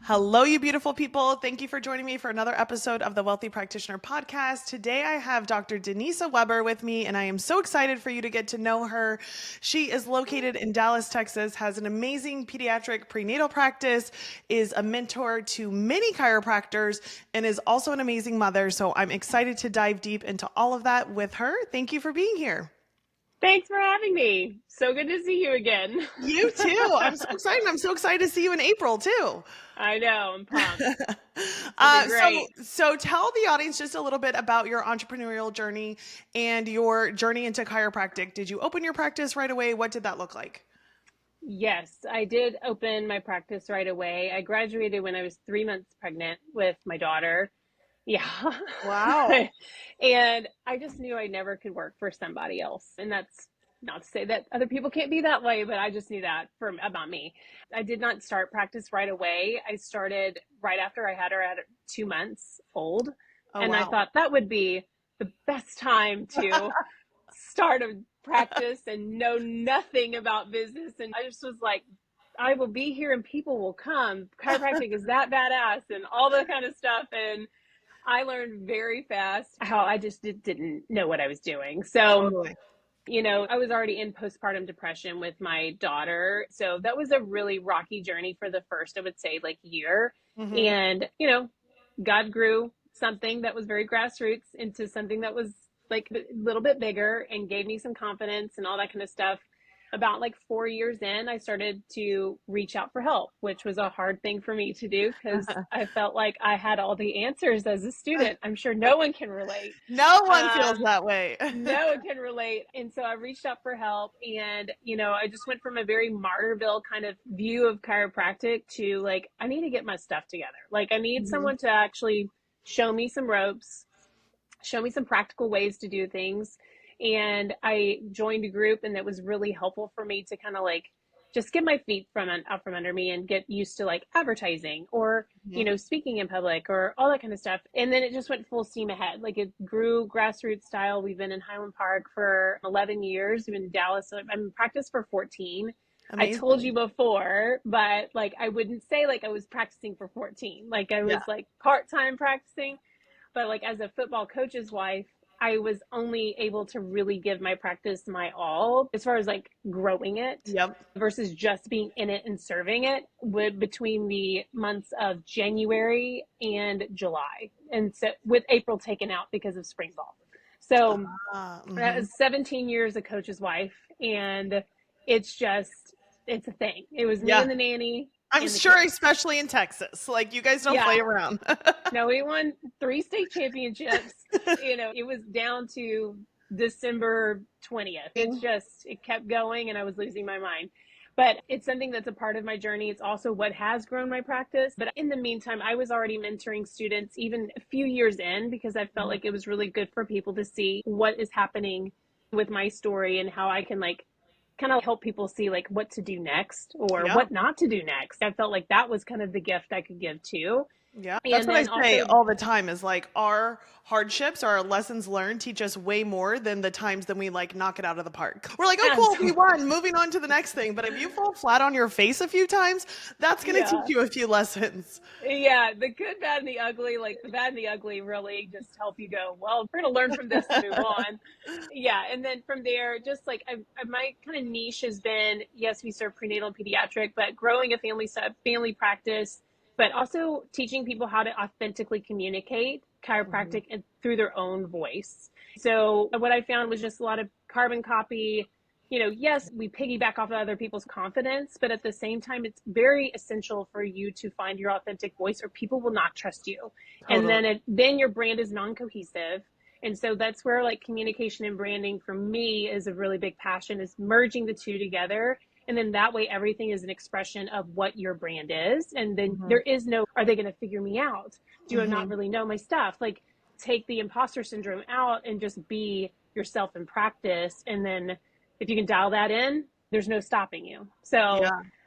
Hello, you beautiful people. Thank you for joining me for another episode of the Wealthy Practitioner Podcast. Today, I have Dr. Denisa Weber with me, and I am so excited for you to get to know her. She is located in Dallas, Texas, has an amazing pediatric prenatal practice, is a mentor to many chiropractors, and is also an amazing mother. So I'm excited to dive deep into all of that with her. Thank you for being here. Thanks for having me. So good to see you again. You too. I'm so excited. I'm so excited to see you in April too. I know. I'm pumped. Great. So tell the audience just a little bit about your entrepreneurial journey and your journey into chiropractic. Did you open your practice right away? What did that look like? Yes, I did open my practice right away. I graduated when I was 3 months pregnant with my daughter. Yeah. Wow. And I just knew I never could work for somebody else. And that's not to say that other people can't be that way, but I just knew that about me. I did not start practice right away. I started right after I had her at 2 months old. Oh, and wow. I thought that would be the best time to start a practice and know nothing about business. And I just was like, I will be here and people will come. Chiropractic is that badass and all that kind of stuff. And I learned very fast how I just didn't know what I was doing. So, Totally. I was already in postpartum depression with my daughter. So that was a really rocky journey for the first, I would say, like year. Mm-hmm. And, God grew something that was very grassroots into something that was like a little bit bigger and gave me some confidence and all that kind of stuff. About like 4 years in, I started to reach out for help, which was a hard thing for me to do because I felt like I had all the answers as a student. I'm sure no one can relate. No one feels that way. No one can relate. And so I reached out for help and, I just went from a very Martyrsville kind of view of chiropractic to like, I need to get my stuff together. Like I need someone to actually show me some ropes, show me some practical ways to do things. And I joined a group and that was really helpful for me to kind of like just get my feet out from under me and get used to like advertising or, speaking in public or all that kind of stuff. And then it just went full steam ahead. Like it grew grassroots style. We've been in Highland Park for 11 years. We've been in Dallas. So I'm in practice for 14. Amazing. I told you before, but like, I wouldn't say like I was practicing for 14. Like I was like part-time practicing, but like as a football coach's wife, I was only able to really give my practice my all as far as like growing it versus just being in it and serving it between the months of January and July. And so with April taken out because of spring ball. So that was 17 years a coach's wife. And it's a thing. It was me and the nanny. I'm sure, especially in Texas, like you guys don't play around. No, we won 3 state championships. It was down to December 20th. It kept going and I was losing my mind. But it's something that's a part of my journey. It's also what has grown my practice. But in the meantime, I was already mentoring students even a few years in because I felt like it was really good for people to see what is happening with my story and how I can like kind of help people see like what to do next or what not to do next. I felt like that was kind of the gift I could give too. Yeah, that's what I say all the time is like our hardships, our lessons learned teach us way more than the times that we like knock it out of the park. We're like, oh, cool, we won, moving on to the next thing. But if you fall flat on your face a few times, that's going to teach you a few lessons. Yeah, the good, bad, and the ugly, like the bad and the ugly really just help you go, well, we're going to learn from this and move on. Yeah, and then from there, just like my kind of niche has been, yes, we serve prenatal and pediatric, but growing a family practice, but also teaching people how to authentically communicate chiropractic and through their own voice. So what I found was just a lot of carbon copy. Yes, we piggyback off of other people's confidence, but at the same time, it's very essential for you to find your authentic voice or people will not trust you. Totally. And then your brand is non-cohesive. And so that's where like communication and branding for me is a really big passion, is merging the two together. And then that way, everything is an expression of what your brand is. And then there is no, are they going to figure me out? Do I not really know my stuff? Like take the imposter syndrome out and just be yourself in practice. And then if you can dial that in, there's no stopping you. So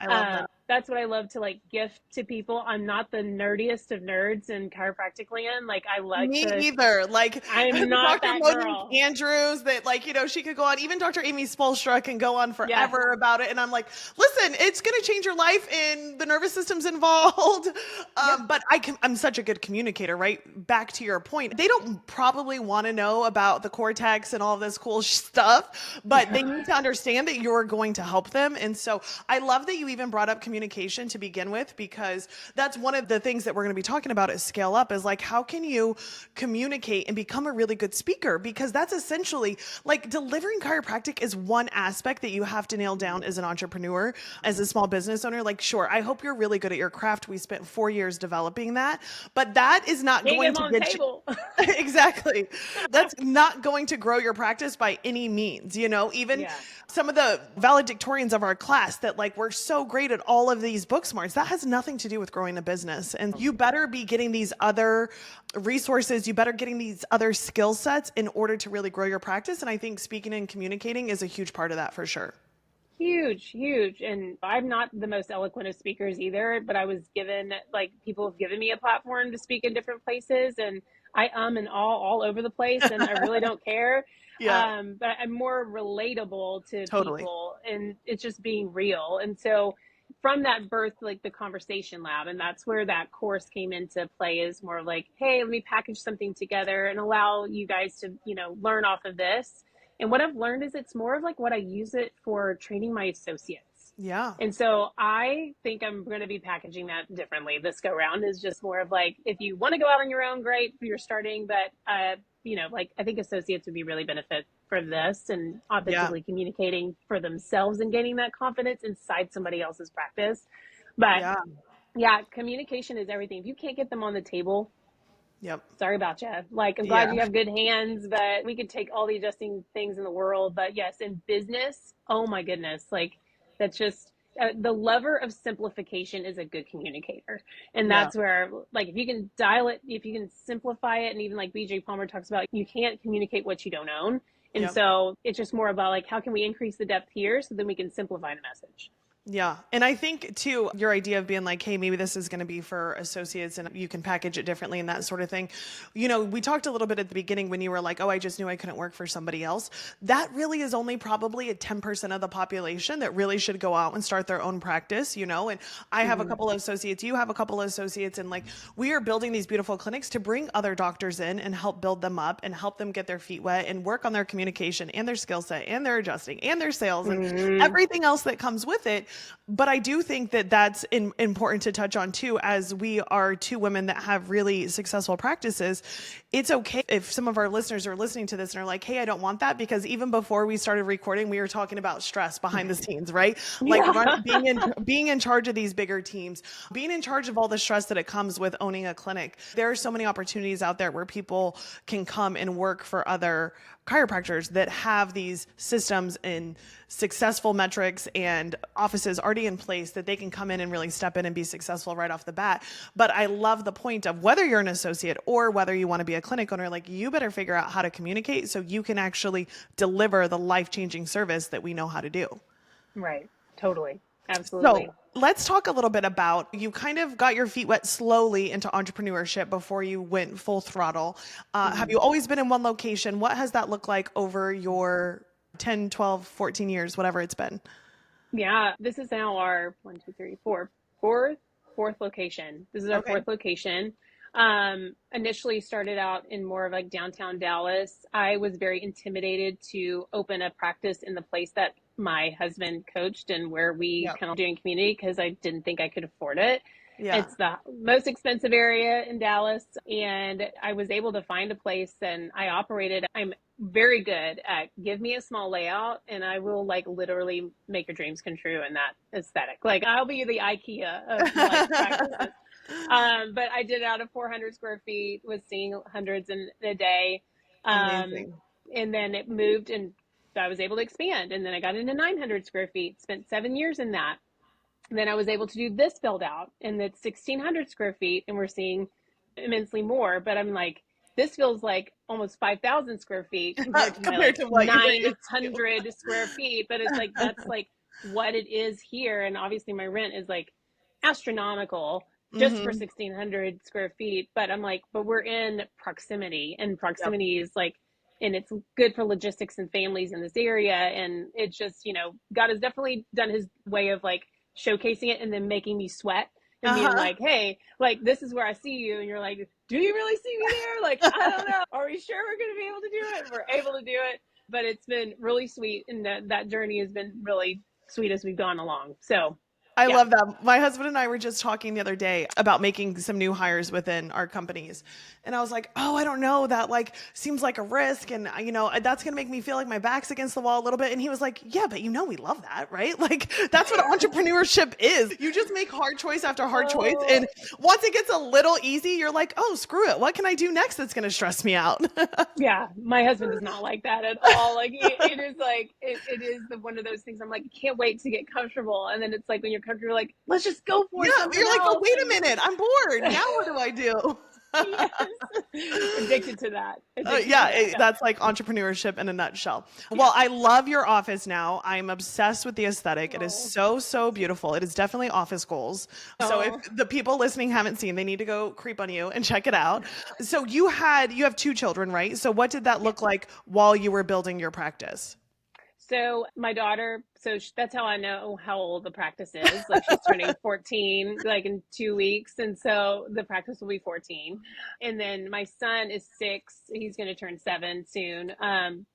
I love that. that's what I love to like gift to people. I'm not the nerdiest of nerds in chiropractic land. Like I like Me to, either. Like I'm not Dr. that Monique girl. Andrews, that like, she could go on, even Dr. Amy Spolstra can go on Yes. forever about it. And I'm like, listen, it's going to change your life and the nervous system's involved. But I'm such a good communicator, right? Back to your point. They don't probably want to know about the cortex and all this cool stuff, but they need to understand that you're going to help them. And so I love that you even brought up communication to begin with, because that's one of the things that we're going to be talking about at Scale Up is like, how can you communicate and become a really good speaker? Because that's essentially like delivering chiropractic is one aspect that you have to nail down as an entrepreneur, as a small business owner. Like, sure, I hope you're really good at your craft. We spent 4 years developing that, but that is not going to get you. Exactly. That's not going to grow your practice by any means, even some of the valedictorians of our class that like, we're so great at all of these book smarts. That has nothing to do with growing a business. And you better be getting these other resources. You better getting these other skill sets in order to really grow your practice. And I think speaking and communicating is a huge part of that for sure. Huge. And I'm not the most eloquent of speakers either, but I was given, like, people have given me a platform to speak in different places, and I and all over the place, and I really don't care. Yeah, But I'm more relatable to totally. people, and it's just being real. And so from that birth, like the conversation lab, and that's where that course came into play, is more like, hey, let me package something together and allow you guys to, learn off of this. And what I've learned is it's more of like what I use it for training my associates. Yeah. And so I think I'm going to be packaging that differently this go round. Is just more of like, if you want to go out on your own, great, you're starting. But, like I think associates would be really benefit for this, and authentically communicating for themselves and gaining that confidence inside somebody else's practice. But communication is everything. If you can't get them on the table, sorry about you. Like, I'm glad you have good hands, but we could take all the adjusting things in the world. But yes, in business, oh my goodness, like that's just the lover of simplification is a good communicator. And that's where, like, if you can dial it, if you can simplify it, and even like BJ Palmer talks about, you can't communicate what you don't own. And so it's just more about like, how can we increase the depth here so then we can simplify the message? Yeah. And I think too, your idea of being like, hey, maybe this is going to be for associates and you can package it differently and that sort of thing. We talked a little bit at the beginning when you were like, oh, I just knew I couldn't work for somebody else. That really is only probably a 10% of the population that really should go out and start their own practice, and I have a couple of associates, you have a couple of associates, and like, we are building these beautiful clinics to bring other doctors in and help build them up and help them get their feet wet and work on their communication and their skill set and their adjusting and their sales and everything else that comes with it. But I do think that that's important to touch on too, as we are two women that have really successful practices. It's okay if some of our listeners are listening to this and are like, hey, I don't want that, because even before we started recording, we were talking about stress behind the scenes, right? Like being in charge of these bigger teams, being in charge of all the stress that it comes with owning a clinic. There are so many opportunities out there where people can come and work for other chiropractors that have these systems and successful metrics and offices already in place that they can come in and really step in and be successful right off the bat. But I love the point of whether you're an associate or whether you want to be a clinic owner, like, you better figure out how to communicate so you can actually deliver the life-changing service that we know how to do. Right. Totally. Absolutely. So let's talk a little bit about, you kind of got your feet wet slowly into entrepreneurship before you went full throttle. Have you always been in one location? What has that looked like over your 10, 12, 14 years, whatever it's been? Yeah, this is now our fourth location. This is our fourth location. Initially started out in more of like downtown Dallas. I was very intimidated to open a practice in the place that my husband coached and where we kind of doing community, because I didn't think I could afford it. It's the most expensive area in Dallas, and I was able to find a place and I operated. I'm very good at give me a small layout and I will like literally make your dreams come true in that aesthetic. Like, I'll be the IKEA of like practices. But I did it out of 400 square feet, was seeing hundreds in a day. Amazing. And then it moved and I was able to expand. And then I got into 900 square feet, spent 7 years in that. And then I was able to do this build out, and it's 1,600 square feet, and we're seeing immensely more. But I'm like, this feels like almost 5,000 square feet compared to my 900 square feet. But it's like, that's like what it is here. And obviously my rent is like astronomical just for 1,600 square feet. But I'm like, but we're in proximity, and Yep. proximity is like, and it's good for logistics and families in this area. And it's just, God has definitely done his way of like showcasing it and then making me sweat and being Uh-huh. like, hey, like, this is where I see you. And you're like, do you really see me there? Like, I don't know. Are we sure we're going to be able to do it? We're able to do it. But it's been really sweet. And that journey has been really sweet as we've gone along. So, I yeah. love that. My husband and I were just talking the other day about making some new hires within our companies. And I was like, oh, I don't know. That like seems like a risk. And that's going to make me feel like my back's against the wall a little bit. And he was like, yeah, but we love that, right? Like that's what entrepreneurship is. You just make hard choice after hard choice. And once it gets a little easy, you're like, oh, screw it. What can I do next that's going to stress me out? Yeah, my husband does not like that at all. Like it is like it is one of those things. I'm like, I can't wait to get comfortable, and then it's like when you're comfortable, you're like, let's just go for Yeah. something You're like, but else. wait a minute. I'm bored. Now what do I do? Yes, addicted to that. That's like entrepreneurship in a nutshell. Well, I love your office now. I'm obsessed with the aesthetic. It is so, so beautiful. It is definitely office goals. So if the people listening haven't seen, they need to go creep on you and check it out. So you have two children, right? So what did that look like while you were building your practice? So my daughter, that's how I know how old the practice is. Like she's turning 14, like in 2 weeks. And so the practice will be 14. And then my son is 6. He's going to turn 7 soon.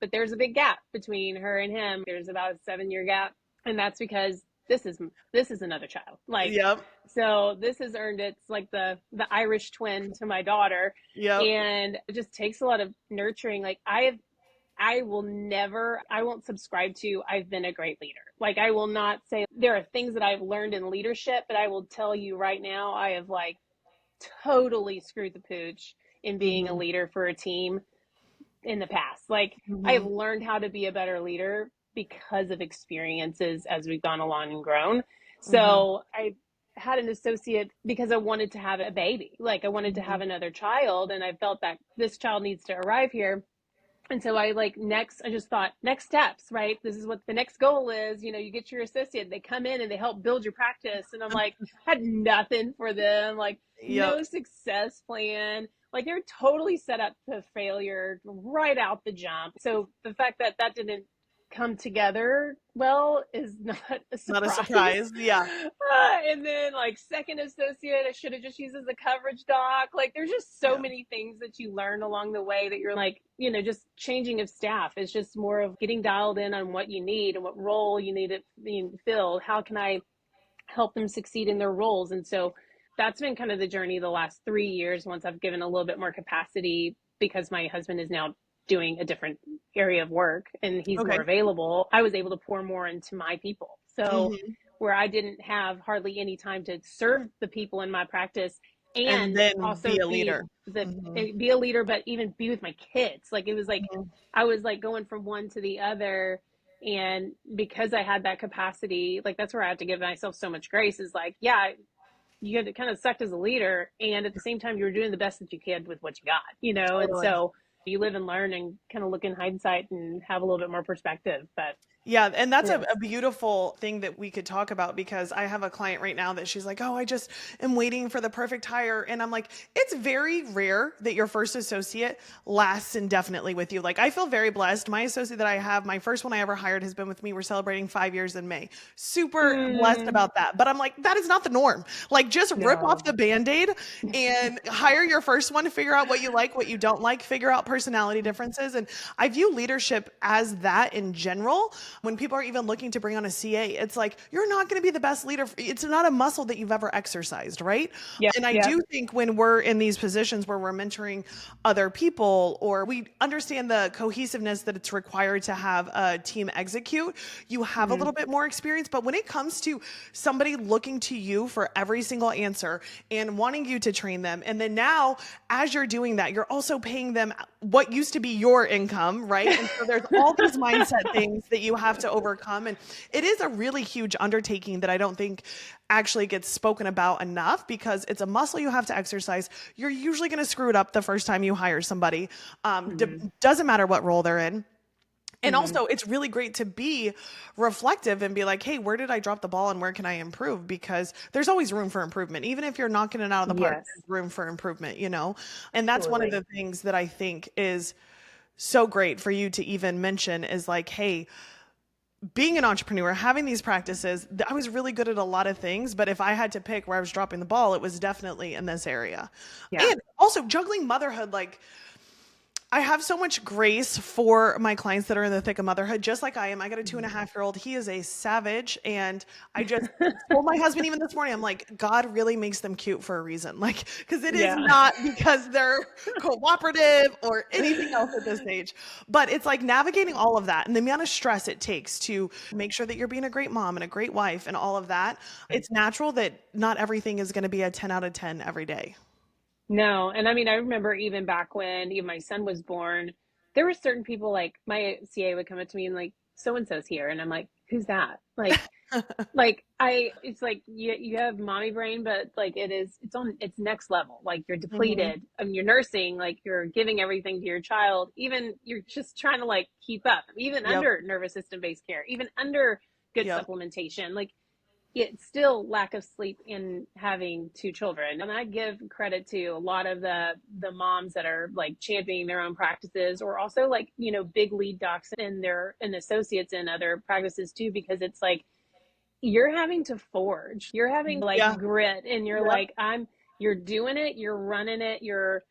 But there's a big gap between her and him. There's about a 7-year gap. And that's because this is another child. Like, Yep. so this has earned it's like the Irish twin to my daughter. Yep. And it just takes a lot of nurturing. Like I won't subscribe to, I've been a great leader. Like, I will not say there are things that I've learned in leadership, but I will tell you right now, I have like totally screwed the pooch in being a Mm-hmm. leader for a team in the past. Like, I have Mm-hmm. learned how to be a better leader because of experiences as we've gone along and grown. Mm-hmm. So I had an associate because I wanted to have a baby. Like, I wanted to have another child, and I felt that this child needs to arrive here. And so I just thought next steps, right? This is what the next goal is. You get your associate, they come in and they help build your practice. And I'm like, had nothing for them, like Yep. no success plan. Like they're totally set up to failure right out the jump. So the fact that that didn't come together well is not a Not a surprise. surprise. Yeah. And then like second associate, I should have just used as a coverage doc. Like there's just so Yeah. many things that you learn along the way that you're like, just changing of staff is just more of getting dialed in on what you need and what role you need to fill. How can I help them succeed in their roles? And so that's been kind of the journey the last 3 years, once I've given a little bit more capacity because my husband is now doing a different area of work and he's more Okay. available. I was able to pour more into my people. So Mm-hmm. where I didn't have hardly any time to serve the people in my practice And and then be also a leader. Mm-hmm. be a leader, but even be with my kids. Like it was like Mm-hmm. I was like going from one to the other. And because I had that capacity, like that's where I have to give myself so much grace is like, yeah, you had to kind of sucked as a leader. And at the same time, you were doing the best that you could with what you got. And Totally. so you live and learn and kind of look in hindsight and have a little bit more perspective. But Yeah, and that's it is. a beautiful thing that we could talk about because I have a client right now that she's like, "Oh, I just am waiting for the perfect hire." And I'm like, "It's very rare that your first associate lasts indefinitely with you." Like, I feel very blessed. My associate that I have, my first one I ever hired has been with me. We're celebrating 5 years in May. Super blessed Mm, about that. But I'm like, that is not the norm. Like, just rip off no. the Band-Aid and hire your first one, figure out what you like, what you don't like, figure out personality differences. And I view leadership as that in general. When people are even looking to bring on a CA, it's like, you're not going to be the best leader. It's not a muscle that you've ever exercised, right? Yep. And I Yep. do think when we're in these positions where we're mentoring other people or we understand the cohesiveness that it's required to have a team execute, you have a little bit more experience. But when it comes to somebody looking to you for every single answer and wanting you to train them, and then now as you're doing that, you're also paying them what used to be your income, right? And so there's all these mindset things that you have to overcome. And it is a really huge undertaking that I don't think actually gets spoken about enough because it's a muscle you have to exercise. You're usually going to screw it up the first time you hire somebody. Mm-hmm. Doesn't matter what role they're in. And also, it's really great to be reflective and be like, hey, where did I drop the ball and where can I improve? Because there's always room for improvement. Even if you're knocking it out of the park, Yes, there's room for improvement, you know? And that's one of absolutely. the things that I think is so great for you to even mention is like, hey, being an entrepreneur, having these practices, I was really good at a lot of things, but if I had to pick where I was dropping the ball, it was definitely in this area. Yeah. And also juggling motherhood, like I have so much grace for my clients that are in the thick of motherhood, just like I am. I got a 2.5-year-old. He is a savage. And I just told my husband even this morning, I'm like, God really makes them cute for a reason. Like, because it is Yeah. not because they're cooperative or anything else at this age. But it's like navigating all of that and the amount of stress it takes to make sure that you're being a great mom and a great wife and all of that. It's natural that not everything is going to be a 10 out of 10 every day. No, and I mean, I remember even back when even my son was born, there were certain people like my CA would come up to me and like, so and so's here, and I'm like, who's that? It's like you have mommy brain, but like it's next level. Like you're Hmm. depleted, and you're nursing, like you're giving everything to your child. Even you're just trying to like keep up, even Yep. under nervous system based care, even under good Yep. supplementation. Like it's still lack of sleep in having two children, and I give credit to a lot of the moms that are like championing their own practices, or also like big lead docs and associates in other practices too, because it's like you're having to forge, you're having like Yeah. grit, and you're Yep. like you're doing it, you're running it, you're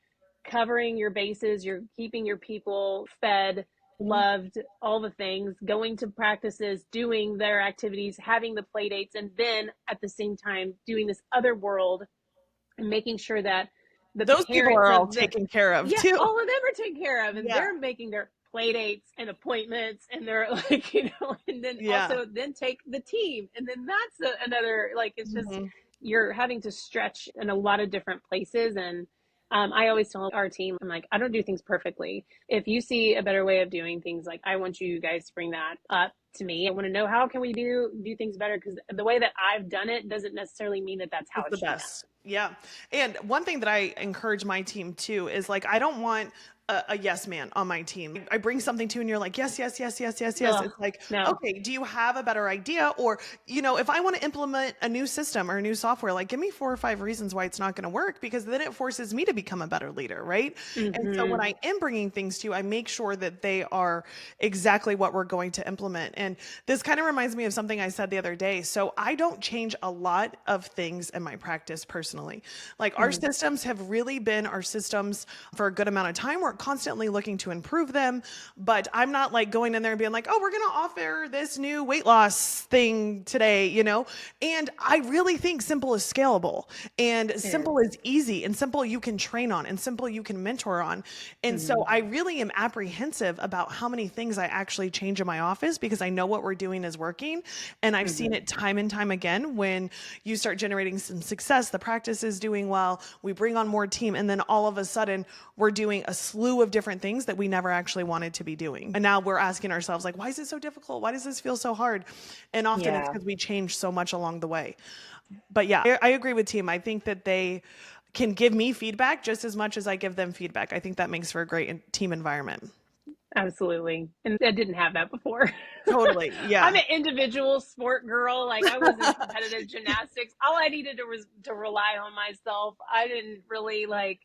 covering your bases, you're keeping your people fed, loved, all the things, going to practices, doing their activities, having the play dates, and then at the same time doing this other world and making sure that the Those people parents are all of the taken care of yeah, too. all of them are taken care of, and Yeah. they're making their play dates and appointments, and they're like and then Yeah. also then take the team, and then that's another, like it's just Mhm. you're having to stretch in a lot of different places. And I always tell our team, I'm like, I don't do things perfectly. If you see a better way of doing things, like I want you guys to bring that up to me. I want to know how can we do things better, because the way that I've done it doesn't necessarily mean that that's how It's it the should be done. best. Yeah. And one thing that I encourage my team too is like, I don't want a yes man on my team. I bring something to you and you're like, yes, yes, yes, yes, yes, yes. Ugh, It's like, no. okay, do you have a better idea? Or, if I want to implement a new system or a new software, like give me 4 or 5 reasons why it's not going to work, because then it forces me to become a better leader. Right. And so when Mm-hmm. I am bringing things to you, I make sure that they are exactly what we're going to implement. And this kind of reminds me of something I said the other day. So I don't change a lot of things in my practice personally. Like our Mm-hmm. systems have really been our systems for a good amount of time. We're constantly looking to improve them, but I'm not like going in there and being like, oh, we're going to offer this new weight loss thing today. And I really think simple is scalable and It is. simple is easy and simple you can train on and simple you can mentor on. And so Mm-hmm. I really am apprehensive about how many things I actually change in my office, because I know what we're doing is working. And I've seen Mm-hmm. it time and time again. When you start generating some success, the practice is doing well, we bring on more team, and then all of a sudden we're doing a slew of different things that we never actually wanted to be doing. And now we're asking ourselves, like, why is it so difficult? Why does this feel so hard? And often it's Yeah. because we changed so much along the way. But yeah, I agree with team. I think that they can give me feedback just as much as I give them feedback. I think that makes for a great team environment. Absolutely. And I didn't have that before. Totally. I'm Yeah. an individual sport girl. Like I was in competitive gymnastics. All I needed was to rely on myself. I didn't really like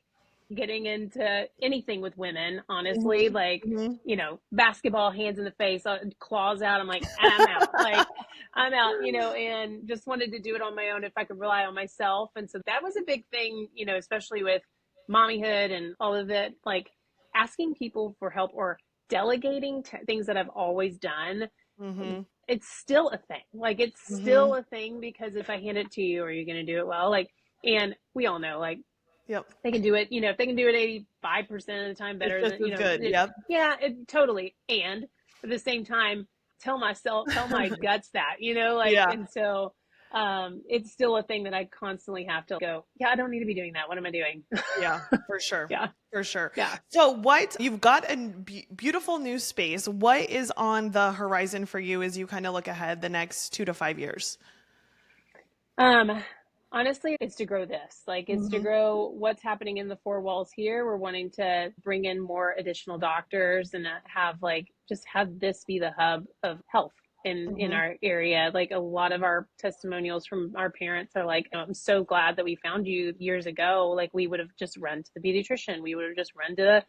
getting into anything with women, honestly. Hmm. Like, Hmm. basketball, hands in the face, claws out. I'm like, I'm out. Like, I'm out, and just wanted to do it on my own if I could rely on myself. And so that was a big thing, especially with mommyhood and all of it, like asking people for help or delegating things that I've always done. Hmm. It's still a thing. Like, it's Hmm. still a thing, because if I hand it to you, are you going to do it well? Like, and we all know, like, Yep. they can do it, if they can do it 85% of the time It's better just than, as good. Yep. yeah, it totally. And at the same time, tell my guts that, like, Yeah. and so, it's still a thing that I constantly have to go, yeah, I don't need to be doing that. What am I doing? Yeah, for sure. Yeah. For sure. Yeah. So you've got a beautiful new space. What is on the horizon for you as you kind of look ahead the next 2 to 5 years? Um, Honestly, it's to grow this. Like, it's to Mm-hmm. grow what's happening in the four walls here. We're wanting to bring in more additional doctors and have like just have this be the hub of health in Mm-hmm. our area. Like, a lot of our testimonials from our parents are like, I'm so glad that we found you years ago. Like, we would have just run to the pediatrician. We would have just run to,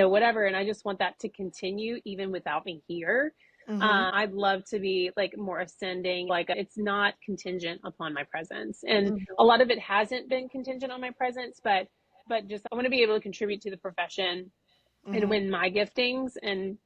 whatever. And I just want that to continue even without me here. Mm-hmm. I'd love to be like more ascending, like it's not contingent upon my presence. And a lot of it hasn't been contingent on my presence, but just I want to be able to contribute to the profession and Mm-hmm. win my giftings and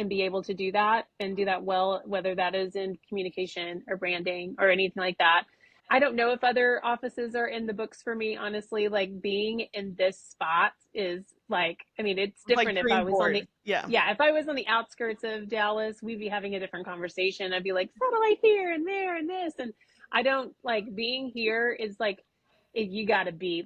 be able to do that and do that well, whether that is in communication or branding or anything like that. I don't know if other offices are in the books for me, honestly. Like, being in this spot is like, I mean, it's Like different if I dream was on board. the, Yeah. yeah, if I was on the outskirts of Dallas, we'd be having a different conversation. I'd be like, satellite here and there and this. And I don't like being here is like, you gotta be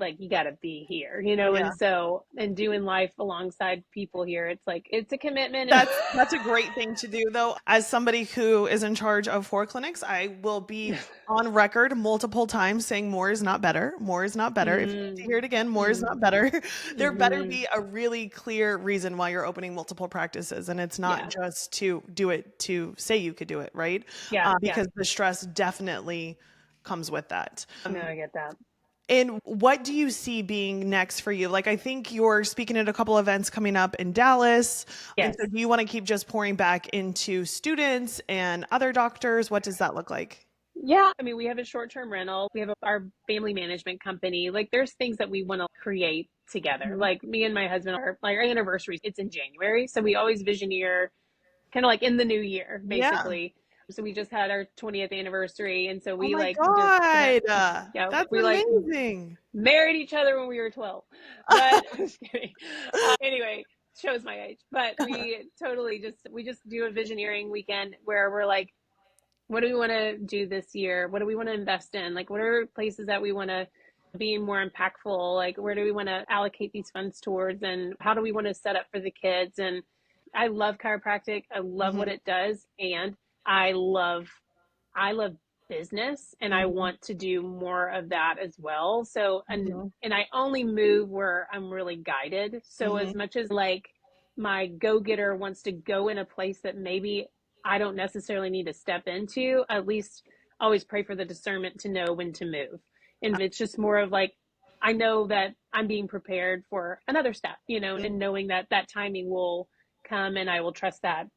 here, Yeah. and so, and doing life alongside people here, it's like, it's a commitment. And That's a great thing to do though. As somebody who is in charge of 4 clinics, I will be on record multiple times saying more is not better. More is not better. If you need to mm, hear it again, more is mm, not better. There better mm-hmm. be a really clear reason why you're opening multiple practices. And it's not Yeah, just to do it to say you could do it, right? yeah, Because the stress definitely comes with that. no, I get that. And what do you see being next for you? Like, I think you're speaking at a couple events coming up in Dallas. And so Yes. do you want to keep just pouring back into students and other doctors? What does that look like? Yeah, I mean, we have a short-term rental. We have our family management company. Like, there's things that we want to create together. Mhm. Like, me and my husband are like, our anniversary, it's in January. So we always visioneer kind of like in the new year, Yeah. basically. So we just had our 20th anniversary. And so Oh we my like just God. yeah, That's we like amazing. married each other when we were 12. But just kidding. Anyway, shows my age. But we just do a visioneering weekend where we're like, what do we want to do this year? What do we want to invest in? Like, what are places that we want to be more impactful? Like, where do we want to allocate these funds towards? And how do we want to set up for the kids? And I love chiropractic. I love what Hmm. it does. And I love, I love business, and I Hmm. want to do more of that as well. So, Hmm. and I only move where I'm really guided. So as Hmm. much as like my go-getter wants to go in a place that maybe I don't necessarily need to step into, at least always pray for the discernment to know when to move. And it's just more of like, I know that I'm being prepared for another step, and knowing that that timing will come, and I will trust that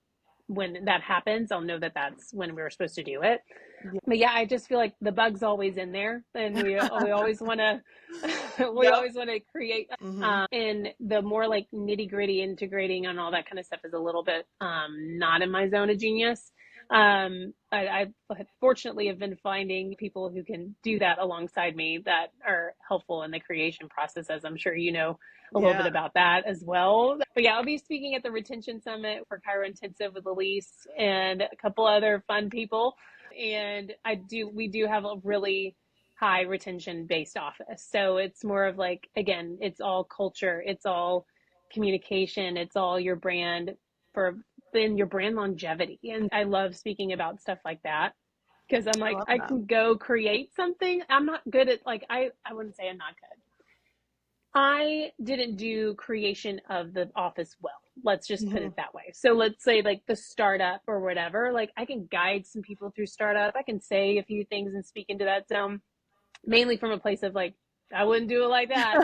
when that happens, I'll know that that's when we were supposed to do it. Yeah. But yeah, I just feel like the bug's always in there, and we always want to we Yep. always want to create. Hmm. And the more like nitty gritty integrating and all that kind of stuff is a little bit not in my zone of genius. I fortunately have been finding people who can do that alongside me that are helpful in the creation process, as I'm sure you know a little bit Yeah. about that as well. But yeah, I'll be speaking at the Retention Summit for Chiro Intensive with Elise and a couple other fun people. And we do have a really high retention based office. So it's more of like, again, it's all culture, it's all communication, it's all your brand for then your brand longevity. And I love speaking about stuff like that because I'm I like, love I that. can go create something. I'm not good at like, I wouldn't say I'm not good. I didn't do creation of the office well. Let's just put Hmm. it that way. So let's say like the startup or whatever, like I can guide some people through startup. I can say a few things and speak into that zone, mainly from a place of like, I wouldn't do it like that,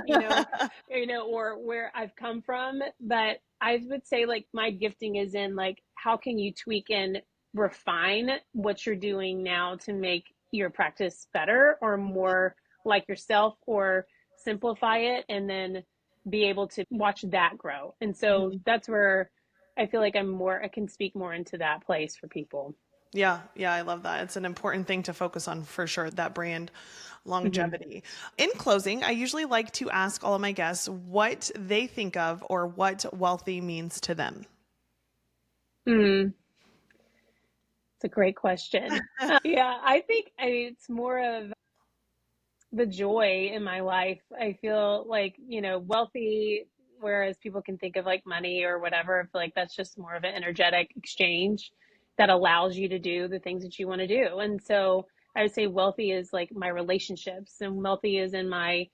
or where I've come from. But I would say like my gifting is in like, how can you tweak and refine what you're doing now to make your practice better or more like yourself, or simplify it and then be able to watch that grow. And so Hmm. that's where I feel like I can speak more into that place for people. Yeah, yeah, I love that. It's an important thing to focus on for sure, that brand Mm-hmm. longevity. In closing, I usually like to ask all of my guests what they think of or what wealthy means to them. Mm, it's a great question. Yeah, I think it's more of the joy in my life. I feel like, wealthy, whereas people can think of like money or whatever, I feel like that's just more of an energetic exchange that allows you to do the things that you want to do. And so I would say wealthy is like my relationships, and wealthy is in my,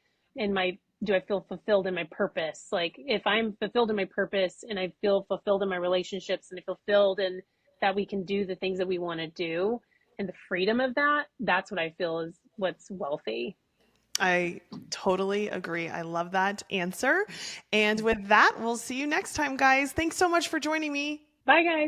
do I feel fulfilled in my purpose? Like if I'm fulfilled in my purpose and I feel fulfilled in my relationships and I feel fulfilled in that we can do the things that we want to do and the freedom of that, that's what I feel is what's wealthy. I totally agree. I love that answer. And with that, we'll see you next time, guys. Thanks so much for joining me. Bye, guys.